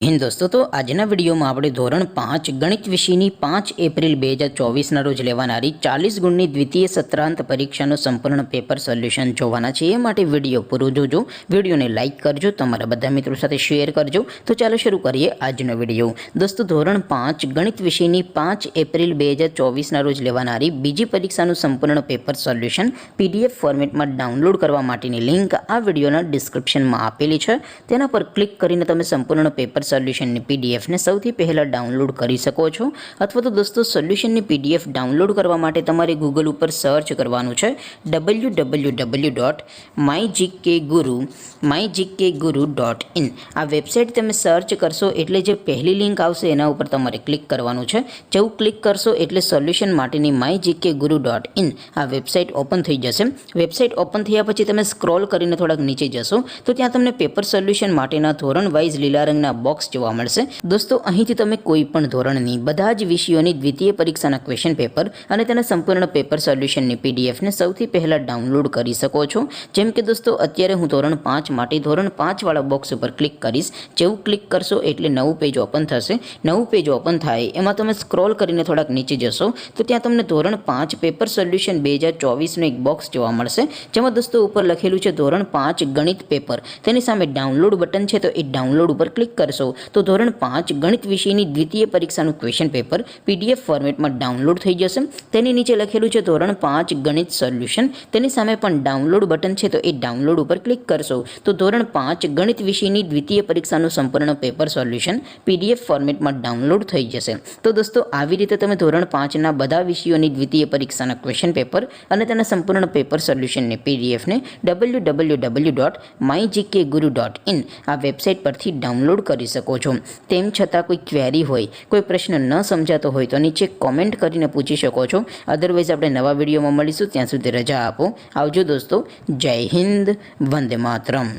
હિન્દ દોસ્તો, તો આજના વિડીયોમાં આપણે ધોરણ 5 ગણિત વિષયની 5 એપ્રિલ 2024ના રોજ લેવાનારી 40 ગુણની દ્વિતીય સત્રાંત પરીક્ષાનું સંપૂર્ણ પેપર સોલ્યુશન જોવાના છે। એ માટે વિડીયો પૂરો જોજો, વિડીયોને લાઇક કરજો, તમારા બધા મિત્રો સાથે શેર કરજો। તો ચાલો શરૂ કરીએ આજનો વિડીયો। દોસ્તો, ધોરણ 5 ગણિત વિષયની 5 એપ્રિલ 2024ના રોજ લેવાનારી બીજી પરીક્ષાનું સંપૂર્ણ પેપર સોલ્યુશન PDF ફોર્મેટમાં ડાઉનલોડ કરવા માટેની લિંક આ વિડીયોના ડિસ્ક્રિપ્શનમાં આપેલી છે। તેના પર ક્લિક કરીને તમે સંપૂર્ણ પેપર સોલ્યુશનની પીડીએફને સૌથી પહેલાં ડાઉનલોડ કરી શકો છો। અથવા તો દોસ્તો, સોલ્યુશનની પીડીએફ ડાઉનલોડ કરવા માટે તમારે ગૂગલ ઉપર સર્ચ કરવાનું છે www.mygkguru.in। આ વેબસાઇટ તમે સર્ચ કરશો એટલે જે પહેલી લિંક આવશે એના ઉપર તમારે ક્લિક કરવાનું છે। જેવું ક્લિક કરશો એટલે સોલ્યુશન માટેની mygkguru.in આ વેબસાઇટ ઓપન થઈ જશે। વેબસાઇટ ઓપન થયા પછી તમે સ્ક્રોલ કરીને થોડાક નીચે જશો તો ત્યાં તમને પેપર સોલ્યુશન માટેના ધોરણ વાઇઝ લીલા રંગના બોક્સ જોવા મળશે। દોસ્તો, અહીંથી તમે કોઈ પણ ધોરણની બધા જ વિષયોની દ્વિતીય પરીક્ષાના ક્વેશ્ચન પેપર અને તેના સંપૂર્ણ પેપર સોલ્યુશનની પીડીએફને સૌથી પહેલાં ડાઉનલોડ કરી શકો છો। જેમ કે દોસ્તો, અત્યારે હું ધોરણ 5 માટે ધોરણ 5 વાળા બોક્સ ઉપર ક્લિક કરીશ। જેવું ક્લિક કરશો એટલે નવું પેજ ઓપન થશે। નવું પેજ ઓપન થાય એમાં તમે સ્ક્રોલ કરીને થોડાક નીચે જશો તો ત્યાં તમને ધોરણ 5 પેપર સોલ્યુશન 2024નું એક બોક્સ જોવા મળશે, જેમાં દોસ્તો ઉપર લખેલું છે ધોરણ 5 ગણિત પેપર। તેની સામે ડાઉનલોડ બટન છે, તો એ ડાઉનલોડ ઉપર ક્લિક કરશો તો ધોરણ 5 ગણિત વિષયની દ્વિતીય પરીક્ષાનું ક્વેશ્ચન પેપર PDF ફોર્મેટમાં ડાઉનલોડ થઈ જશે। તેની નીચે લખેલું છે ધોરણ 5 ગણિત સોલ્યુશન, તેની સામે પણ ડાઉનલોડ બટન છે, તો એ ડાઉનલોડ ઉપર ક્લિક કરશો તો ધોરણ 5 ગણિત વિષયની દ્વિતીય પરીક્ષાનું સંપૂર્ણ પેપર સોલ્યુશન PDF ફોર્મેટમાં ડાઉનલોડ થઈ જશે। તો દોસ્તો, આવી રીતે તમે ધોરણ 5ના બધા વિષયોની દ્વિતીય પરીક્ષાના ક્વેશ્ચન પેપર અને તેના સંપૂર્ણ પેપર સોલ્યુશનની પીડીએફને www.mygkguru.in આ વેબસાઇટ પરથી ડાઉનલોડ કરી શકો છો। તેમ છતાં કોઈ ક્વેરી હોય, કોઈ પ્રશ્ન ન સમજાતો હોય તો નીચે કોમેન્ટ કરીને પૂછી શકો છો। અદરવાઇઝ આપણે નવા વિડીયોમાં મળીશું, ત્યાં સુધી રજા આપો। આવજો દોસ્તો, જય હિન્દ, વંદે માતરમ।